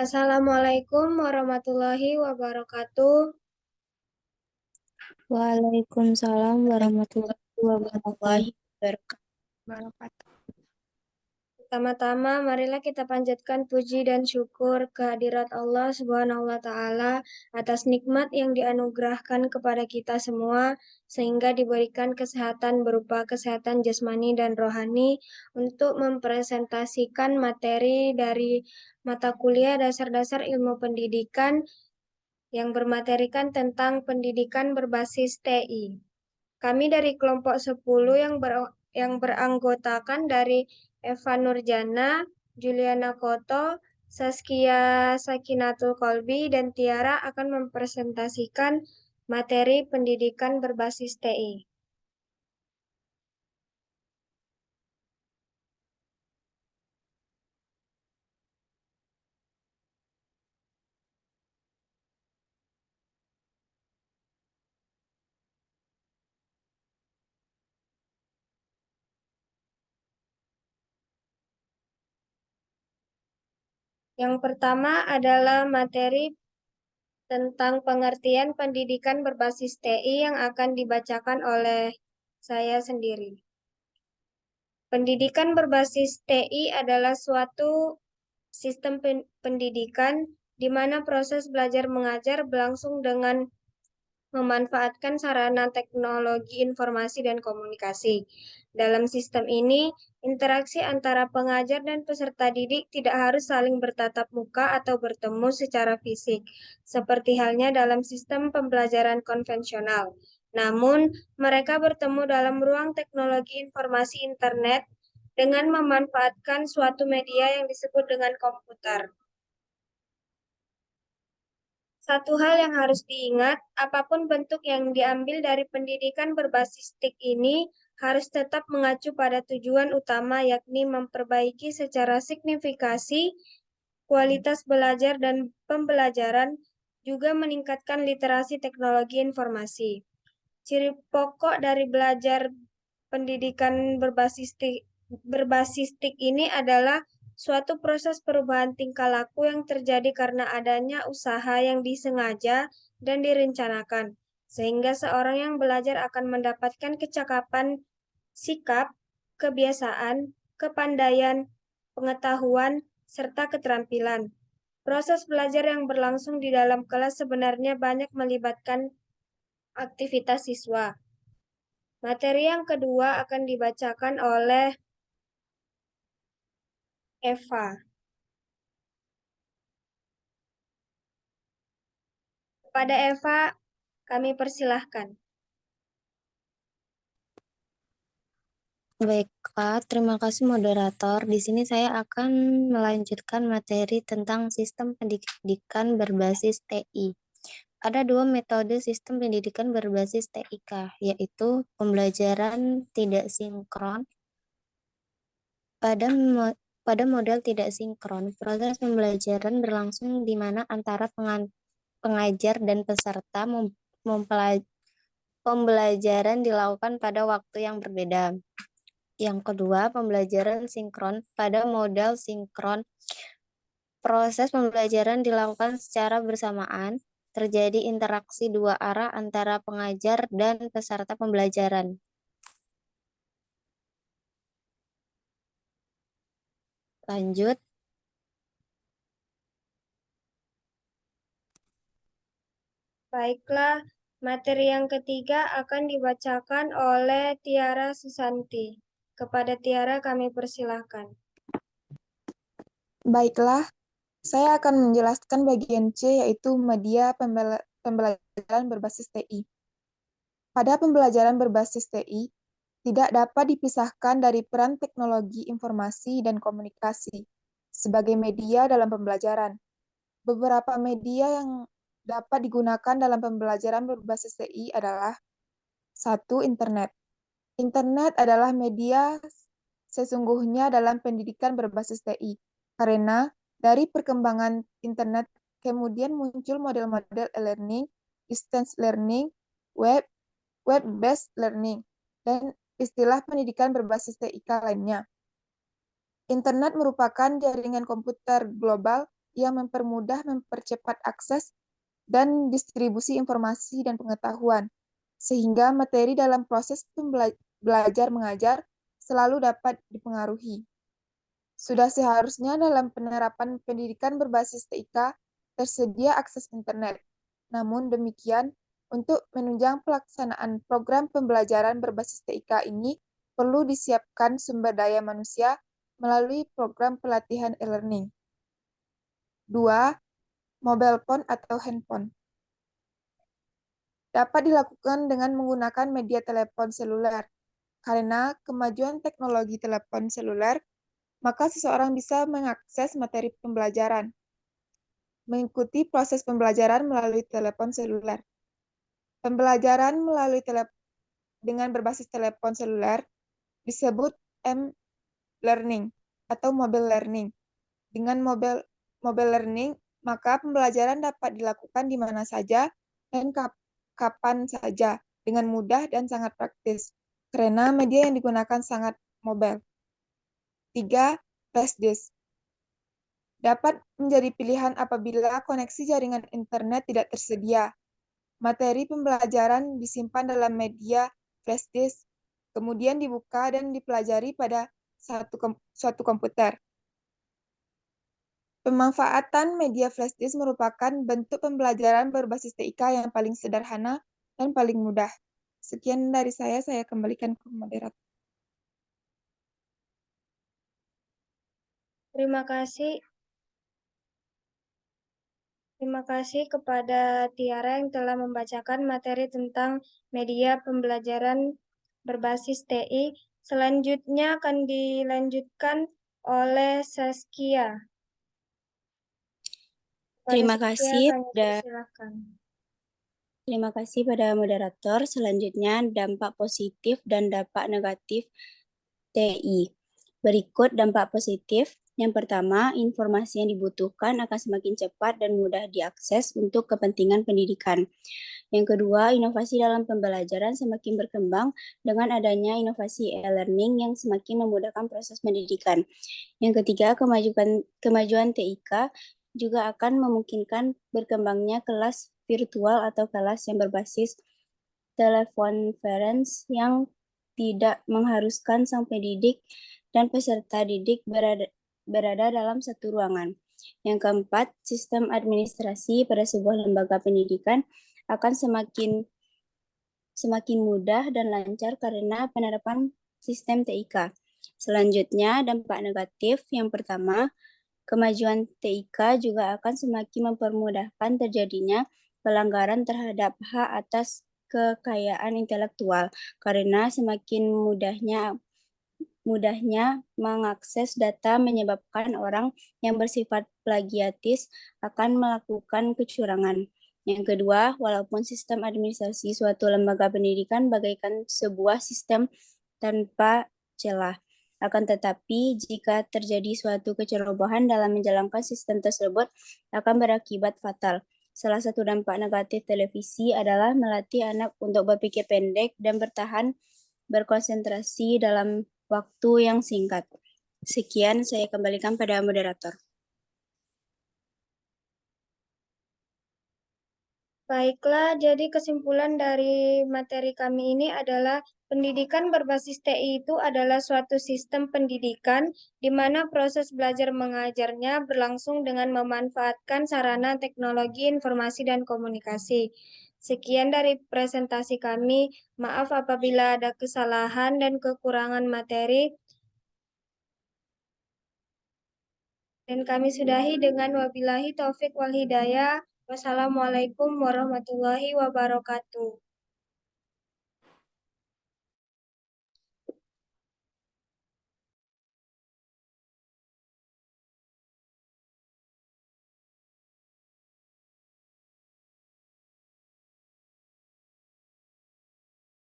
Assalamualaikum warahmatullahi wabarakatuh. Waalaikumsalam warahmatullahi wabarakatuh. Warahmatullahi wabarakatuh. Pertama-tama, marilah kita panjatkan puji dan syukur kehadirat Allah Subhanahu wa Ta'ala atas nikmat yang dianugerahkan kepada kita semua, sehingga diberikan kesehatan berupa kesehatan jasmani dan rohani untuk mempresentasikan materi dari mata kuliah dasar-dasar ilmu pendidikan yang bermaterikan tentang pendidikan berbasis TI. Kami dari kelompok 10 yang beranggotakan dari Eva Nurjana, Juliana Koto, Saskia Sakinatul Kolbi, dan Tiara akan mempresentasikan materi pendidikan berbasis TI. Yang pertama adalah materi tentang pengertian pendidikan berbasis TI yang akan dibacakan oleh saya sendiri. Pendidikan berbasis TI adalah suatu sistem pendidikan di mana proses belajar mengajar berlangsung dengan memanfaatkan sarana teknologi informasi dan komunikasi. Dalam sistem ini, interaksi antara pengajar dan peserta didik tidak harus saling bertatap muka atau bertemu secara fisik, seperti halnya dalam sistem pembelajaran konvensional. Namun, mereka bertemu dalam ruang teknologi informasi internet dengan memanfaatkan suatu media yang disebut dengan komputer. Satu hal yang harus diingat, apapun bentuk yang diambil dari pendidikan berbasis TIK ini harus tetap mengacu pada tujuan utama, yakni memperbaiki secara signifikasi kualitas belajar dan pembelajaran, juga meningkatkan literasi teknologi informasi. Ciri pokok dari belajar pendidikan berbasis TIK ini adalah suatu proses perubahan tingkah laku yang terjadi karena adanya usaha yang disengaja dan direncanakan, sehingga seorang yang belajar akan mendapatkan kecakapan sikap, kebiasaan, kepandaian, pengetahuan, serta keterampilan. Proses belajar yang berlangsung di dalam kelas sebenarnya banyak melibatkan aktivitas siswa. Materi yang kedua akan dibacakan oleh Eva. Kepada Eva, kami persilahkan. Baiklah, terima kasih moderator. Di sini saya akan melanjutkan materi tentang sistem pendidikan berbasis TI. Ada dua metode sistem pendidikan berbasis TIK, yaitu pembelajaran tidak sinkron. Pada model tidak sinkron, proses pembelajaran berlangsung di mana antara pengajar dan peserta pembelajaran dilakukan pada waktu yang berbeda. Yang kedua, pembelajaran sinkron. Pada model sinkron, proses pembelajaran dilakukan secara bersamaan, terjadi interaksi dua arah antara pengajar dan peserta pembelajaran. Lanjut. Baiklah, materi yang ketiga akan dibacakan oleh Tiara Susanti. Kepada Tiara kami persilahkan. Baiklah, saya akan menjelaskan bagian C, yaitu media pembelajaran berbasis TI. Pada pembelajaran berbasis TI, tidak dapat dipisahkan dari peran teknologi informasi dan komunikasi sebagai media dalam pembelajaran. Beberapa media yang dapat digunakan dalam pembelajaran berbasis TI adalah: 1. Internet. Internet adalah media sesungguhnya dalam pendidikan berbasis TI, karena dari perkembangan internet kemudian muncul model-model e-learning, distance learning, web-based learning, dan istilah pendidikan berbasis TIK lainnya. Internet merupakan jaringan komputer global yang mempercepat akses dan distribusi informasi dan pengetahuan, sehingga materi dalam proses belajar mengajar selalu dapat dipengaruhi. Sudah seharusnya dalam penerapan pendidikan berbasis TIK tersedia akses internet. Namun demikian, untuk menunjang pelaksanaan program pembelajaran berbasis TIK ini perlu disiapkan sumber daya manusia melalui program pelatihan e-learning. 2. Mobile phone atau handphone. Dapat dilakukan dengan menggunakan media telepon seluler. Karena kemajuan teknologi telepon seluler, maka seseorang bisa mengakses materi pembelajaran, mengikuti proses pembelajaran melalui telepon seluler. Pembelajaran melalui dengan berbasis telepon seluler disebut m-learning atau mobile learning. Dengan mobile learning, maka pembelajaran dapat dilakukan di mana saja dan kapan saja dengan mudah dan sangat praktis, karena media yang digunakan sangat mobile. 3. Flash disk. Dapat menjadi pilihan apabila koneksi jaringan internet tidak tersedia. Materi pembelajaran disimpan dalam media flash disk, kemudian dibuka dan dipelajari pada suatu komputer. Pemanfaatan media flash disk merupakan bentuk pembelajaran berbasis TIK yang paling sederhana dan paling mudah. Sekian dari saya kembalikan ke moderator. Terima kasih kepada Tiara yang telah membacakan materi tentang media pembelajaran berbasis TI. Selanjutnya akan dilanjutkan oleh Saskia. Terima kasih pada moderator. Selanjutnya dampak positif dan dampak negatif TI. Berikut dampak positif. Yang pertama, informasi yang dibutuhkan akan semakin cepat dan mudah diakses untuk kepentingan pendidikan. Yang kedua, inovasi dalam pembelajaran semakin berkembang dengan adanya inovasi e-learning yang semakin memudahkan proses pendidikan. Yang ketiga, kemajuan TIK juga akan memungkinkan berkembangnya kelas virtual atau kelas yang berbasis telekonferensi yang tidak mengharuskan sang pendidik dan peserta didik berada dalam satu ruangan. Yang keempat, sistem administrasi pada sebuah lembaga pendidikan akan semakin mudah dan lancar karena penerapan sistem TIK. Selanjutnya, dampak negatif yang pertama, kemajuan TIK juga akan semakin mempermudahkan terjadinya pelanggaran terhadap hak atas kekayaan intelektual karena semakin mudahnya mengakses data menyebabkan orang yang bersifat plagiatis akan melakukan kecurangan. Yang kedua, walaupun sistem administrasi suatu lembaga pendidikan bagaikan sebuah sistem tanpa celah, akan tetapi jika terjadi suatu kecerobohan dalam menjalankan sistem tersebut akan berakibat fatal. Salah satu dampak negatif televisi adalah melatih anak untuk berpikir pendek dan berkonsentrasi dalam waktu yang singkat. Sekian, saya kembalikan pada moderator. Baiklah, jadi kesimpulan dari materi kami ini adalah pendidikan berbasis TI itu adalah suatu sistem pendidikan di mana proses belajar mengajarnya berlangsung dengan memanfaatkan sarana teknologi informasi dan komunikasi. Sekian dari presentasi kami. Maaf apabila ada kesalahan dan kekurangan materi. Dan kami sudahi dengan wabillahi taufik wal hidayah. Wassalamualaikum warahmatullahi wabarakatuh.